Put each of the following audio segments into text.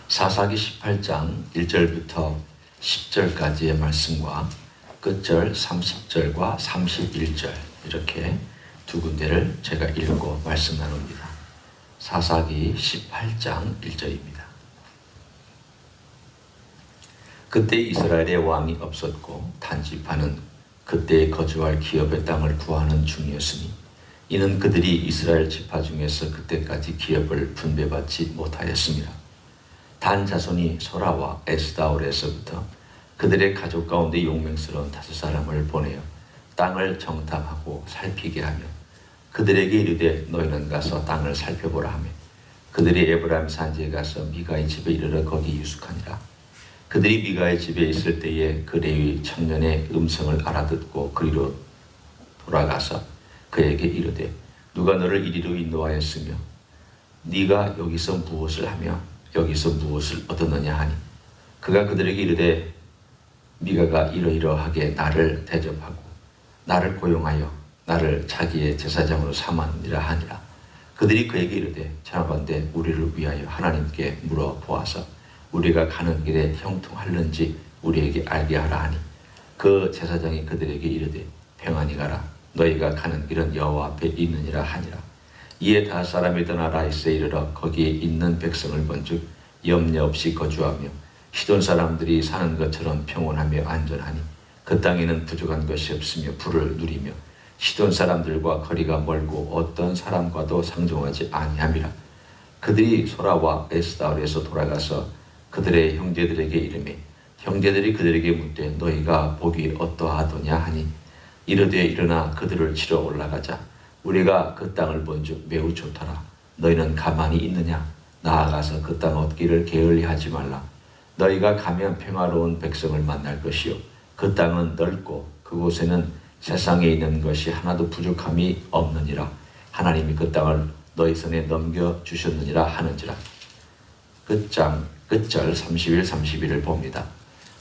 사사기 18장 1절부터 10절까지의 말씀과 끝절 30절과 31절 이렇게 두 군데를 제가 읽고 말씀 나눕니다. 사사기 18장 1절입니다. 그때 이스라엘의 왕이 없었고 단지파는 그때 거주할 기업의 땅을 구하는 중이었으니 이는 그들이 이스라엘 지파 중에서 그때까지 기업을 분배받지 못하였습니다. 단 자손이 소라와 에스다올에서부터 그들의 가족 가운데 용맹스러운 5사람을 보내어 땅을 정탐하고 살피게 하며 그들에게 이르되 너희는 가서 땅을 살펴보라 하며 그들이 에브라임 산지에 가서 미가의 집에 이르러 거기 유숙하니라. 그들이 미가의 집에 있을 때에 그 레위 청년의 음성을 알아듣고 그리로 돌아가서 그에게 이르되 누가 너를 이리로 인도하였으며 네가 여기서 무엇을 하며 여기서 무엇을 얻었느냐 하니 그가 그들에게 이르되 미가가 이러이러하게 나를 대접하고 나를 고용하여 나를 자기의 제사장으로 삼았느니라 하니라. 그들이 그에게 이르되 자나건대 우리를 위하여 하나님께 물어보아서 우리가 가는 길에 형통할는지 우리에게 알게 하라 하니 그 제사장이 그들에게 이르되 평안히 가라. 너희가 가는 길은 여호와 앞에 있느니라 하니라. 이에 5사람이 떠나 라이스에 이르러 거기에 있는 백성을 본즉 염려 없이 거주하며 시돈 사람들이 사는 것처럼 평온하며 안전하니 그 땅에는 부족한 것이 없으며 부를 누리며 시돈 사람들과 거리가 멀고 어떤 사람과도 상종하지 아니함이라. 그들이 소라와 에스다올에서 돌아가서 그들의 형제들에게 이르매 형제들이 그들에게 묻되 너희가 보기 어떠하더냐 하니 이르되 일어나 그들을 치러 올라가자. 우리가 그 땅을 본즉 매우 좋더라. 너희는 가만히 있느냐? 나아가서 그 땅 얻기를 게을리하지 말라. 너희가 가면 평화로운 백성을 만날 것이요 그 땅은 넓고 그곳에는 세상에 있는 것이 하나도 부족함이 없느니라. 하나님이 그 땅을 너희 손에 넘겨주셨느니라 하는지라. 끝절 31, 32를 봅니다.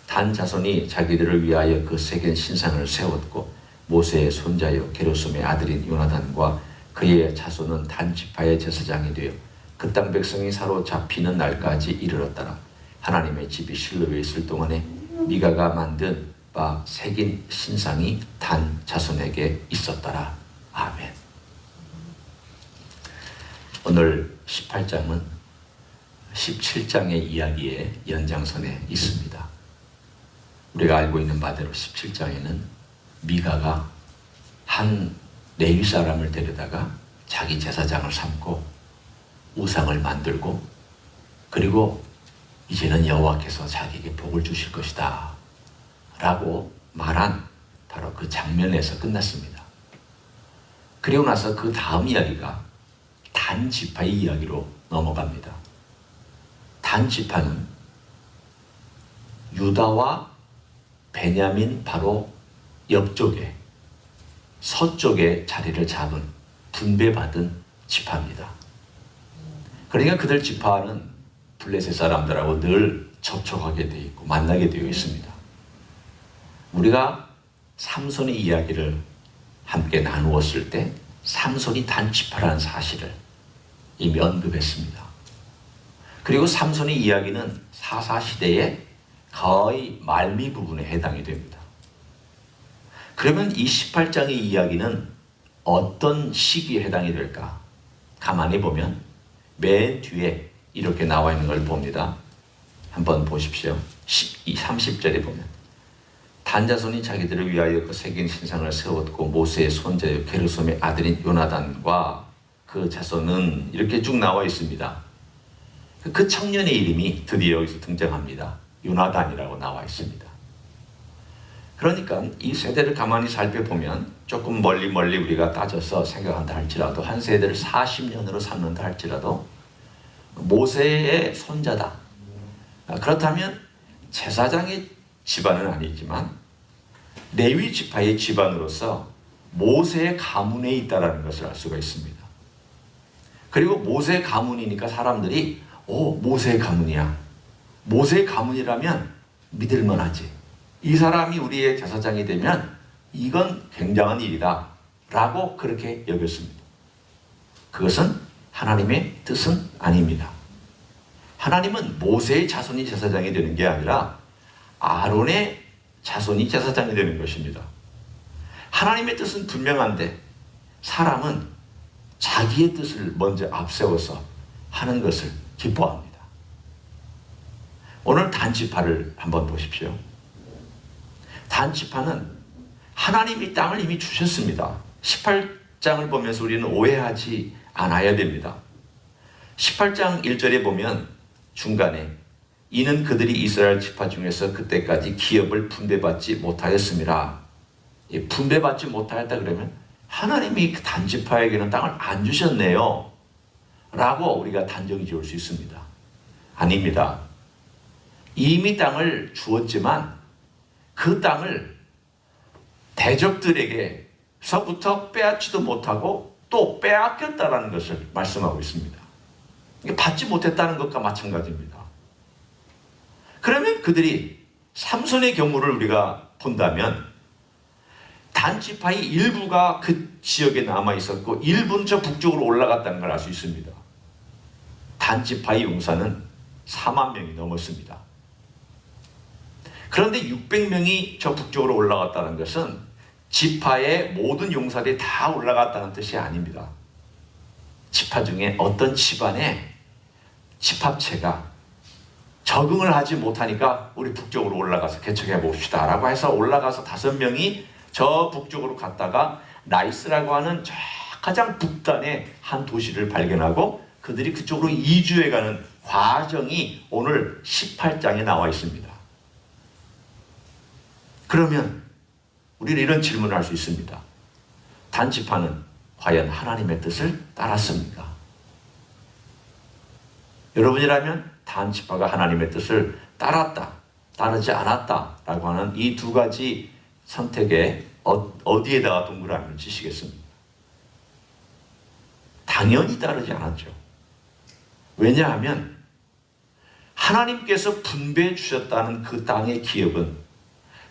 단 자손이 자기들을 위하여 그 새긴 신상을 세웠고 모세의 손자요 게르솜의 아들인 요나단과 그의 자손은 단 지파의 제사장이 되어 그 땅 백성이 사로잡히는 날까지 이르렀더라. 하나님의 집이 실로에 있을 동안에 미가가 만든 바 새긴 신상이 단 자손에게 있었더라. 아멘. 오늘 18장은 17장의 이야기의 연장선에 있습니다. 우리가 알고 있는 바대로 17장에는 미가가 한 레위 사람을 데려다가 자기 제사장을 삼고 우상을 만들고 그리고 이제는 여호와께서 자기에게 복을 주실 것이다 라고 말한 바로 그 장면에서 끝났습니다. 그리고 나서 그 다음 이야기가 단 지파의 이야기로 넘어갑니다. 단 지파는 유다와 베냐민 바로 옆쪽에 서쪽에 자리를 잡은 분배받은 지파입니다. 그러니까 그들 지파는 블레셋 사람들하고 늘 접촉하게 되어 있고 만나게 되어 있습니다. 우리가 삼손의 이야기를 함께 나누었을 때 삼손이 단 지파라는 사실을 이미 언급했습니다. 그리고 삼손의 이야기는 사사시대의 거의 말미 부분에 해당이 됩니다. 그러면 이 18장의 이야기는 어떤 시기에 해당이 될까? 가만히 보면 맨 뒤에 이렇게 나와 있는 걸 봅니다. 한번 보십시오. 30절에 보면 단자손이 자기들을 위하여 그 새긴 신상을 세웠고 모세의 손자요 게르솜의 아들인 요나단과 그 자손은 이렇게 쭉 나와 있습니다. 그 청년의 이름이 드디어 여기서 등장합니다. 요나단이라고 나와 있습니다. 그러니까 이 세대를 가만히 살펴보면 조금 멀리 우리가 따져서 생각한다 할지라도 한 세대를 40년으로 삼는다 할지라도 모세의 손자다. 그렇다면 제사장의 집안은 아니지만 레위 지파의 집안으로서 모세의 가문에 있다는 것을 알 수가 있습니다. 그리고 모세의 가문이니까 사람들이 모세의 가문이야. 모세의 가문이라면 믿을만하지. 이 사람이 우리의 제사장이 되면 이건 굉장한 일이다 라고 그렇게 여겼습니다. 그것은 하나님의 뜻은 아닙니다. 하나님은 모세의 자손이 제사장이 되는 게 아니라 아론의 자손이 제사장이 되는 것입니다. 하나님의 뜻은 분명한데 사람은 자기의 뜻을 먼저 앞세워서 하는 것을 기뻐합니다. 오늘 단지파를 한번 보십시오. 단지파는 하나님이 땅을 이미 주셨습니다. 18장을 보면서 우리는 오해하지 않아야 됩니다. 18장 1절에 보면 중간에 이는 그들이 이스라엘 지파 중에서 그때까지 기업을 분배받지 못하였습니다. 분배받지 못하였다 그러면 하나님이 그 단지파에게는 땅을 안 주셨네요 라고 우리가 단정이 지을 수 있습니다. 아닙니다. 이미 땅을 주었지만 그 땅을 대적들에게서부터 빼앗지도 못하고 또 빼앗겼다는 것을 말씀하고 있습니다. 받지 못했다는 것과 마찬가지입니다. 그러면 그들이 삼손의 경우를 우리가 본다면 단지파의 일부가 그 지역에 남아 있었고 일부는 저 북쪽으로 올라갔다는 걸 알 수 있습니다. 단지파의 용사는 4만 명이 넘었습니다. 그런데 600명이 저 북쪽으로 올라갔다는 것은 지파의 모든 용사들이 다 올라갔다는 뜻이 아닙니다. 지파 중에 어떤 집안에 집합체가 적응을 하지 못하니까 우리 북쪽으로 올라가서 개척해 봅시다 라고 해서 올라가서 5명이 저 북쪽으로 갔다가 나이스라고 하는 저 가장 북단의 한 도시를 발견하고 그들이 그쪽으로 이주해가는 과정이 오늘 18장에 나와 있습니다. 그러면 우리는 이런 질문을 할 수 있습니다. 단지파는 과연 하나님의 뜻을 따랐습니까? 여러분이라면 단지파가 하나님의 뜻을 따랐다, 따르지 않았다 라고 하는 이 두 가지 선택에 어디에다가 동그라미를 치시겠습니까? 당연히 따르지 않았죠. 왜냐하면 하나님께서 분배해 주셨다는 그 땅의 기업은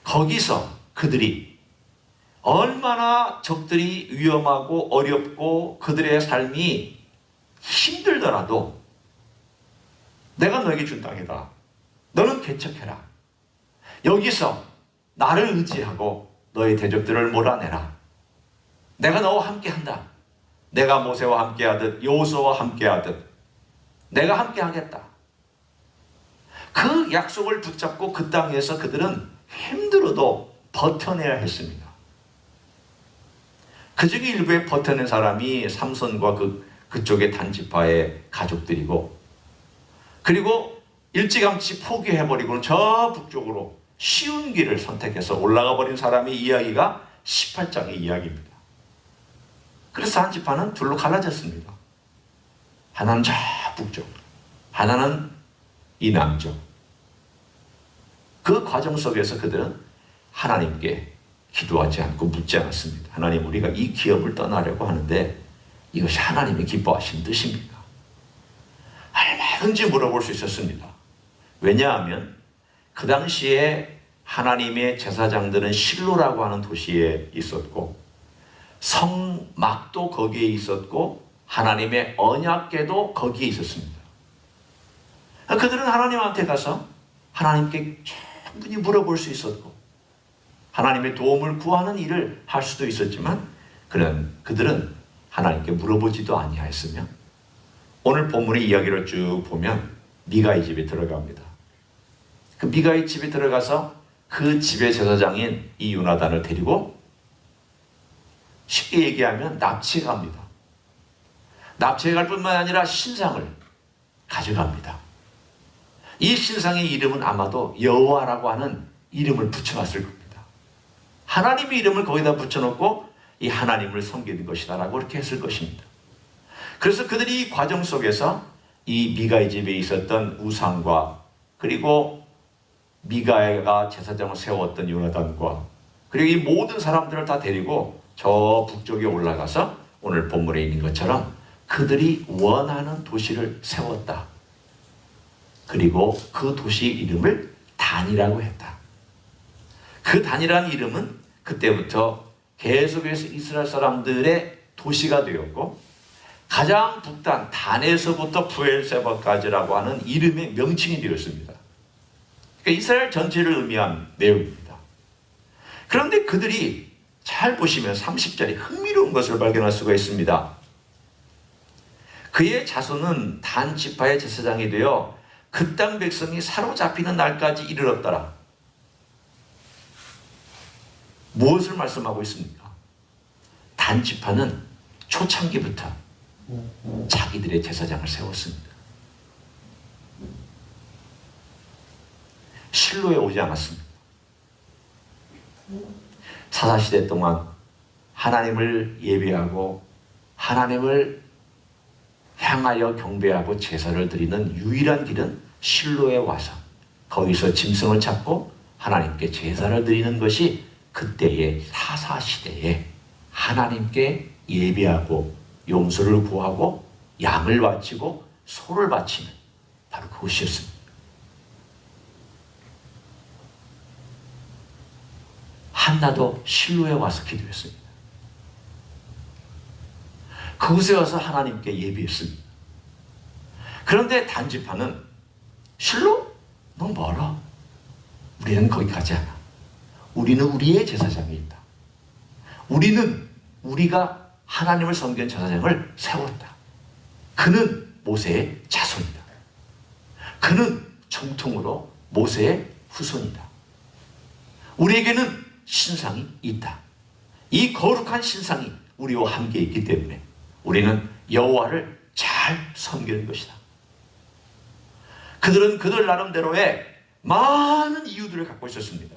거기서 그들이 얼마나 적들이 위험하고 어렵고 그들의 삶이 힘들더라도 내가 너에게 준 땅이다. 너는 개척해라. 여기서 나를 의지하고 너의 대적들을 몰아내라. 내가 너와 함께한다. 내가 모세와 함께하듯 여호수아와 함께하듯 내가 함께하겠다. 그 약속을 붙잡고 그 땅에서 그들은 힘들어도 버텨내야 했습니다. 그 중에 일부에 버텨낸 사람이 삼손과 그쪽의 단지파의 가족들이고 그리고 일찌감치 포기해버리고는 저 북쪽으로 쉬운 길을 선택해서 올라가 버린 사람의 이야기가 18장의 이야기입니다. 그래서 단지파는 둘로 갈라졌습니다. 하나는 저 북쪽, 하나는 이 남쪽. 그 과정 속에서 그들은 하나님께 기도하지 않고 묻지 않았습니다. 하나님, 우리가 이 기업을 떠나려고 하는데 이것이 하나님이 기뻐하시는 뜻입니까? 얼마든지 물어볼 수 있었습니다. 왜냐하면 그 당시에 하나님의 제사장들은 실로라고 하는 도시에 있었고 성막도 거기에 있었고 하나님의 언약궤도 거기에 있었습니다. 그들은 하나님한테 가서 하나님께 충분히 물어볼 수 있었고 하나님의 도움을 구하는 일을 할 수도 있었지만 그들은 하나님께 물어보지도 아니하였으며 오늘 본문의 이야기를 쭉 보면 미가의 집에 들어갑니다. 그 미가의 집에 들어가서 그 집의 제사장인 이 요나단을 데리고 쉽게 얘기하면 납치해 갑니다. 납치해 갈 뿐만 아니라 신상을 가져갑니다. 이 신상의 이름은 아마도 여호와라고 하는 이름을 붙여놨을 겁니다. 하나님의 이름을 거기다 붙여놓고 이 하나님을 섬기는 것이다 라고 그렇게 했을 것입니다. 그래서 그들이 이 과정 속에서 이 미가의 집에 있었던 우상과 그리고 미가가 제사장을 세웠던 요나단과 그리고 이 모든 사람들을 다 데리고 저 북쪽에 올라가서 오늘 본문에 있는 것처럼 그들이 원하는 도시를 세웠다. 그리고 그 도시 이름을 단이라고 했다. 그 단이라는 이름은 그때부터 계속해서 이스라엘 사람들의 도시가 되었고 가장 북단 단에서부터 부엘세바까지라고 하는 이름의 명칭이 되었습니다. 그러니까 이스라엘 전체를 의미한 내용입니다. 그런데 그들이 잘 보시면 30절에 흥미로운 것을 발견할 수가 있습니다. 그의 자손은 단 지파의 제사장이 되어 그 땅 백성이 사로잡히는 날까지 이르렀더라. 무엇을 말씀하고 있습니까? 단 지파는 초창기부터 자기들의 제사장을 세웠습니다. 실로에 오지 않았습니다. 사사시대 동안 하나님을 예배하고 하나님을 향하여 경배하고 제사를 드리는 유일한 길은 실로에 와서 거기서 짐승을 잡고 하나님께 제사를 드리는 것이 그때의 사사시대에 하나님께 예배하고 용서를 구하고 양을 바치고 소를 바치는 바로 그것이었습니다. 한나도 실로에 와서 기도했습니다. 그곳에 와서 하나님께 예배했습니다. 그런데 단지파는 실로? 너무 멀어. 우리는 거기 가지 않아. 우리는 우리의 제사장이 있다. 우리는 우리가 하나님을 섬기는 제사장을 세웠다. 그는 모세의 자손이다. 그는 정통으로 모세의 후손이다. 우리에게는 신상이 있다. 이 거룩한 신상이 우리와 함께 있기 때문에 우리는 여호와를 잘 섬기는 것이다. 그들은 그들 나름대로의 많은 이유들을 갖고 있었습니다.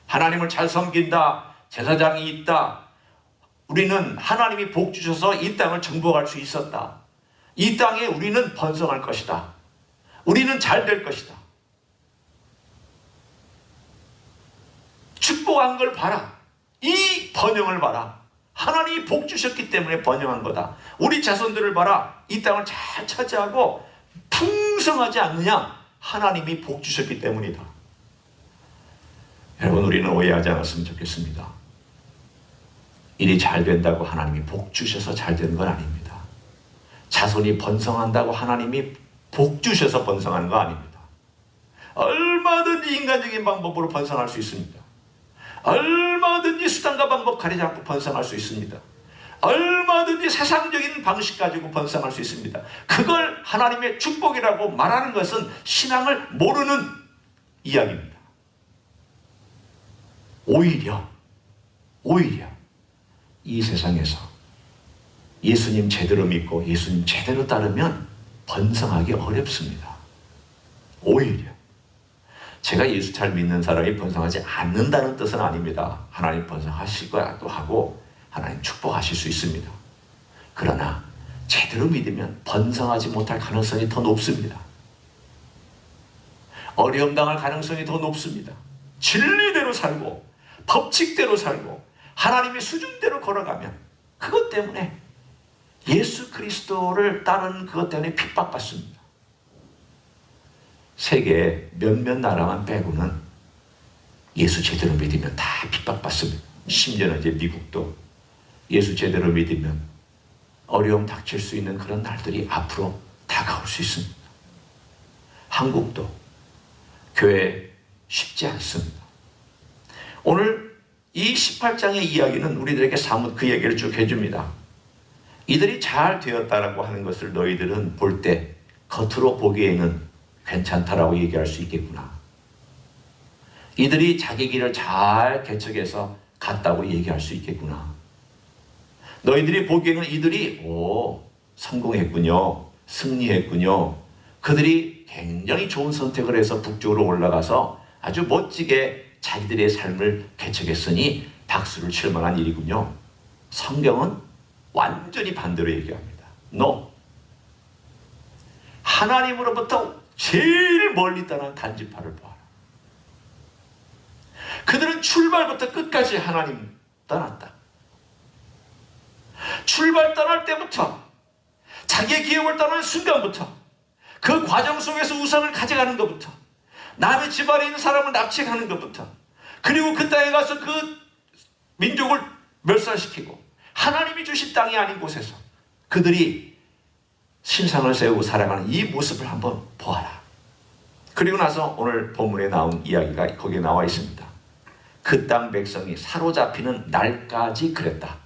하나님을 잘 섬긴다. 제사장이 있다. 우리는 하나님이 복 주셔서 이 땅을 정복할 수 있었다. 이 땅에 우리는 번성할 것이다. 우리는 잘 될 것이다. 축복한 걸 봐라. 이 번영을 봐라. 하나님이 복 주셨기 때문에 번영한 거다. 우리 자손들을 봐라. 이 땅을 잘 차지하고 풍성하지 않느냐? 하나님이 복 주셨기 때문이다. 여러분, 우리는 오해하지 않았으면 좋겠습니다. 일이 잘 된다고 하나님이 복 주셔서 잘 되는 건 아닙니다. 자손이 번성한다고 하나님이 복 주셔서 번성하는 거 아닙니다. 얼마든지 인간적인 방법으로 번성할 수 있습니다. 얼마든지 수단과 방법 가리지 않고 번성할 수 있습니다. 얼마든지 세상적인 방식 가지고 번성할 수 있습니다. 그걸 하나님의 축복이라고 말하는 것은 신앙을 모르는 이야기입니다. 오히려 이 세상에서 예수님 제대로 믿고 예수님 제대로 따르면 번성하기 어렵습니다. 오히려 제가 예수 잘 믿는 사람이 번성하지 않는다는 뜻은 아닙니다. 하나님 번성하실 거라도 하고 하나님 축복하실 수 있습니다. 그러나 제대로 믿으면 번성하지 못할 가능성이 더 높습니다. 어려움 당할 가능성이 더 높습니다. 진리대로 살고 법칙대로 살고 하나님의 수준대로 걸어가면 그것 때문에 예수 그리스도를 따르는 그것 때문에 핍박받습니다. 세계 몇몇 나라만 빼고는 예수 제대로 믿으면 다 핍박받습니다. 심지어는 이제 미국도 예수 제대로 믿으면 어려움 닥칠 수 있는 그런 날들이 앞으로 다가올 수 있습니다. 한국도 교회 쉽지 않습니다. 오늘 이 18장의 이야기는 우리들에게 사뭇 그 얘기를 쭉 해줍니다. 이들이 잘 되었다라고 하는 것을 너희들은 볼 때 겉으로 보기에는 괜찮다라고 얘기할 수 있겠구나. 이들이 자기 길을 잘 개척해서 갔다고 얘기할 수 있겠구나. 너희들이 보기에는 이들이 성공했군요. 승리했군요. 그들이 굉장히 좋은 선택을 해서 북쪽으로 올라가서 아주 멋지게 자기들의 삶을 개척했으니 박수를 칠 만한 일이군요. 성경은 완전히 반대로 얘기합니다. No. 하나님으로부터 제일 멀리 떠난 단지파를 보아라. 그들은 출발부터 끝까지 하나님 떠났다. 출발 떠날 때부터 자기의 기업을 떠나는 순간부터 그 과정 속에서 우상을 가져가는 것부터 남의 집안에 있는 사람을 납치하는 것부터 그리고 그 땅에 가서 그 민족을 멸살시키고 하나님이 주신 땅이 아닌 곳에서 그들이 신상을 세우고 살아가는 이 모습을 한번 보아라. 그리고 나서 오늘 본문에 나온 이야기가 거기에 나와 있습니다. 그 땅 백성이 사로잡히는 날까지 그랬다.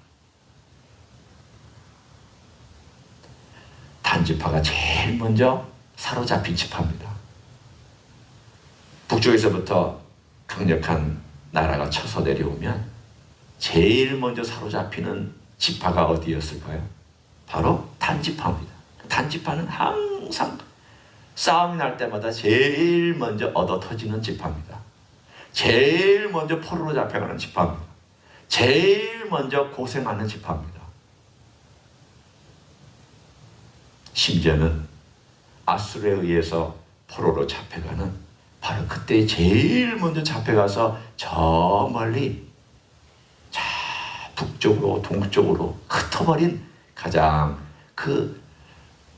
단지파가 제일 먼저 사로잡힌 지파입니다. 북쪽에서부터 강력한 나라가 쳐서 내려오면 제일 먼저 사로잡히는 지파가 어디였을까요? 바로 단지파입니다. 단지파는 항상 싸움이 날 때마다 제일 먼저 얻어 터지는 지파입니다. 제일 먼저 포로로 잡혀가는 지파입니다. 제일 먼저 고생하는 지파입니다. 심지어는 아수르에 의해서 포로로 잡혀가는 바로 그때 제일 먼저 잡혀가서 저 멀리 자 북쪽으로 동쪽으로 흩어버린 가장 그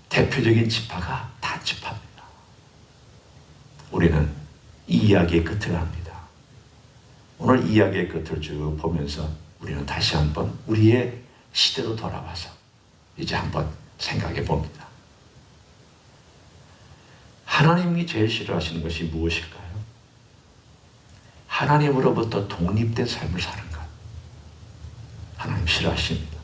대표적인 지파가 단지파입니다. 우리는 이 이야기의 끝을 합니다. 오늘 이야기의 끝을 쭉 보면서 우리는 다시 한번 우리의 시대로 돌아와서 이제 한번 생각해 봅니다. 하나님이 제일 싫어하시는 것이 무엇일까요? 하나님으로부터 독립된 삶을 사는 것. 하나님 싫어하십니다.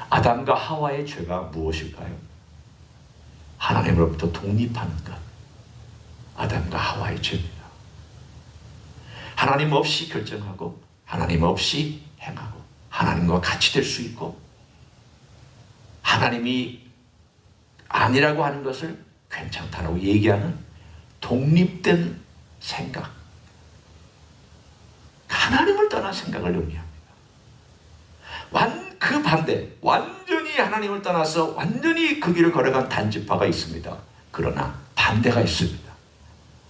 아담과 하와의 죄가 무엇일까요? 하나님으로부터 독립하는 것. 아담과 하와의 죄입니다. 하나님 없이 결정하고 하나님 없이 행하고 하나님과 같이 될 수 있고 하나님이 아니라고 하는 것을 괜찮다라고 얘기하는 독립된 생각, 하나님을 떠난 생각을 의미합니다. 그 반대, 완전히 하나님을 떠나서 완전히 그 길을 걸어간 단지파가 있습니다. 그러나 반대가 있습니다.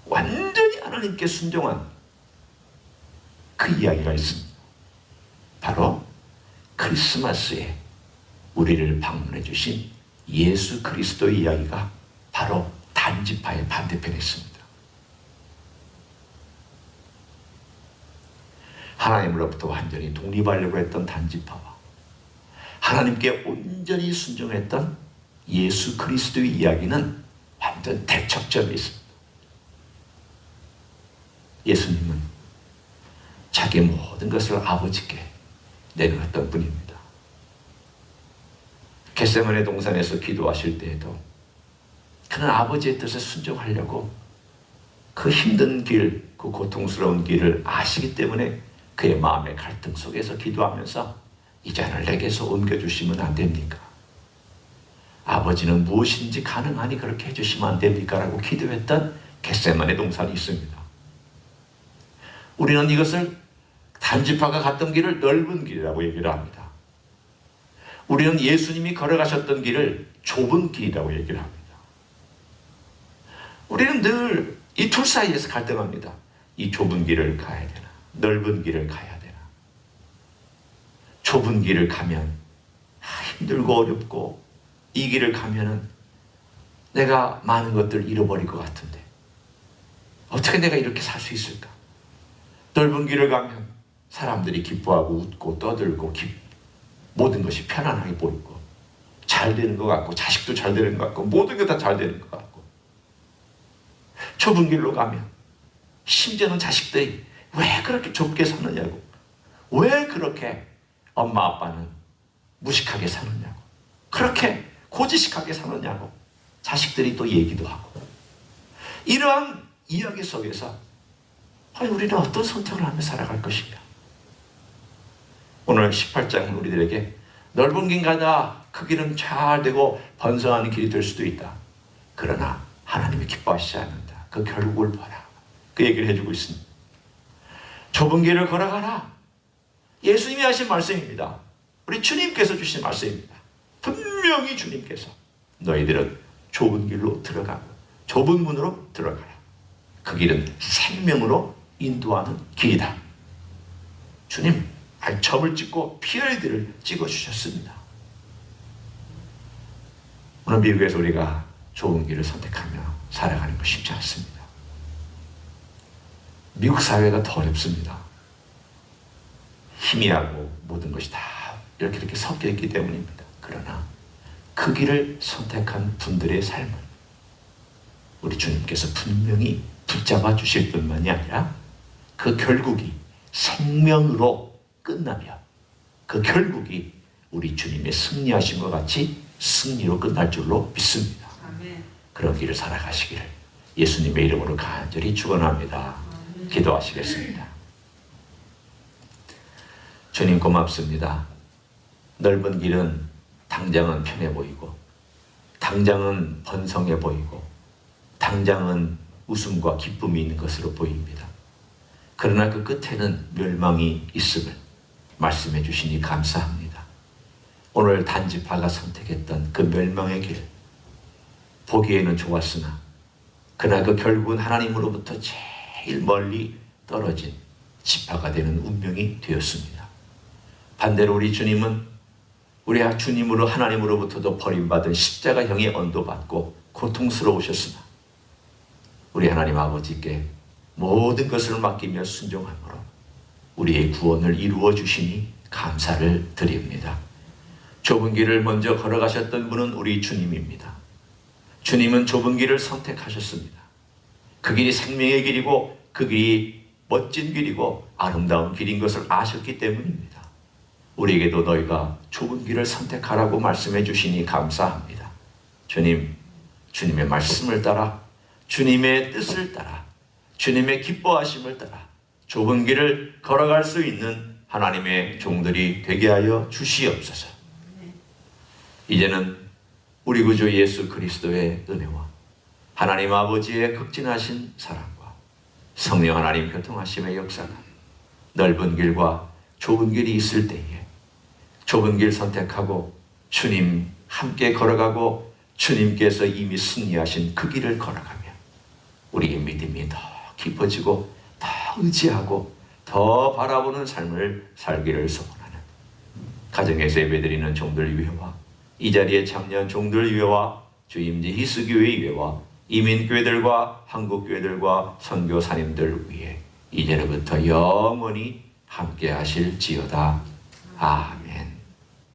완전히 하나님께 순종한 그 이야기가 있습니다. 바로 크리스마스에 우리를 방문해 주신 예수 그리스도의 이야기가 바로 단지파의 반대편에 있습니다. 하나님으로부터 완전히 독립하려고 했던 단지파와 하나님께 온전히 순종했던 예수 그리스도의 이야기는 완전 대척점에 있습니다. 예수님은 자기 모든 것을 아버지께 내려놨던 분입니다. 겟세마네 동산에서 기도하실 때에도 그는 아버지의 뜻에 순종하려고 그 힘든 길, 그 고통스러운 길을 아시기 때문에 그의 마음의 갈등 속에서 기도하면서 이 잔을 내게서 옮겨주시면 안 됩니까? 아버지는 무엇인지 가능하니 그렇게 해주시면 안 됩니까? 라고 기도했던 겟세마네 동산이 있습니다. 우리는 이것을 단지파가 갔던 길을 넓은 길이라고 얘기를 합니다. 우리는 예수님이 걸어가셨던 길을 좁은 길이라고 얘기를 합니다. 우리는 늘 이 둘 사이에서 갈등합니다. 이 좁은 길을 가야 되나? 넓은 길을 가야 되나? 좁은 길을 가면 힘들고 어렵고 이 길을 가면은 내가 많은 것들을 잃어버릴 것 같은데 어떻게 내가 이렇게 살 수 있을까? 넓은 길을 가면 사람들이 기뻐하고 웃고 떠들고 모든 것이 편안하게 보이고 잘 되는 것 같고 자식도 잘 되는 것 같고 모든 게 다 잘 되는 것 같고 좁은 길로 가면 심지어는 자식들이 왜 그렇게 좁게 사느냐고 왜 그렇게 엄마 아빠는 무식하게 사느냐고 그렇게 고지식하게 사느냐고 자식들이 또 얘기도 하고 이러한 이야기 속에서 우리는 어떤 선택을 하며 살아갈 것인가? 오늘 18장은 우리들에게 넓은 길 가다 그 길은 잘 되고 번성하는 길이 될 수도 있다. 그러나 하나님이 기뻐하시지 않는다. 그 결국을 봐라. 그 얘기를 해주고 있습니다. 좁은 길을 걸어가라. 예수님이 하신 말씀입니다. 우리 주님께서 주신 말씀입니다. 분명히 주님께서 너희들은 좁은 길로 들어가고 좁은 문으로 들어가라. 그 길은 생명으로 인도하는 길이다. 주님 점을 찍고 PID를 찍어주셨습니다. 오늘 미국에서 우리가 좋은 길을 선택하며 살아가는 거 쉽지 않습니다. 미국 사회가 더 어렵습니다. 희미하고 모든 것이 다 이렇게 섞여 있기 때문입니다. 그러나 그 길을 선택한 분들의 삶을 우리 주님께서 분명히 붙잡아 주실 뿐만이 아니라 그 결국이 생명으로 끝나며 그 결국이 우리 주님의 승리하심과 같이 승리로 끝날 줄로 믿습니다. 아멘. 그런 길을 살아가시기를 예수님의 이름으로 간절히 축원합니다. 기도하시겠습니다. 주님 고맙습니다. 넓은 길은 당장은 편해 보이고 당장은 번성해 보이고 당장은 웃음과 기쁨이 있는 것으로 보입니다. 그러나 그 끝에는 멸망이 있음을 말씀해 주시니 감사합니다. 오늘 단지파가 선택했던 그 멸망의 길, 보기에는 좋았으나 그러나 그 결국은 하나님으로부터 제일 멀리 떨어진 지파가 되는 운명이 되었습니다. 반대로 우리 주님은 우리 주님으로 하나님으로부터도 버림받은 십자가형의 언도받고 고통스러우셨으나 우리 하나님 아버지께 모든 것을 맡기며 순종함으로 우리의 구원을 이루어 주시니 감사를 드립니다. 좁은 길을 먼저 걸어가셨던 분은 우리 주님입니다. 주님은 좁은 길을 선택하셨습니다. 그 길이 생명의 길이고 그 길이 멋진 길이고 아름다운 길인 것을 아셨기 때문입니다. 우리에게도 너희가 좁은 길을 선택하라고 말씀해 주시니 감사합니다. 주님, 주님의 말씀을 따라 주님의 뜻을 따라 주님의 기뻐하심을 따라 좁은 길을 걸어갈 수 있는 하나님의 종들이 되게 하여 주시옵소서. 이제는 우리 구주 예수 그리스도의 은혜와 하나님 아버지의 극진하신 사랑과 성령 하나님 교통하심의 역사가 넓은 길과 좁은 길이 있을 때에 좁은 길 선택하고 주님 함께 걸어가고 주님께서 이미 승리하신 그 길을 걸어가며 우리의 믿음이 더 깊어지고 더 의지하고 더 바라보는 삶을 살기를 소원하는 가정에서 예배드리는 종들 위해와 이 자리에 참여한 종들 위해와 주임지 희수교회 위해와 이민교회들과 한국교회들과 선교사님들 위해 이제로부터 영원히 함께 하실지어다. 아멘.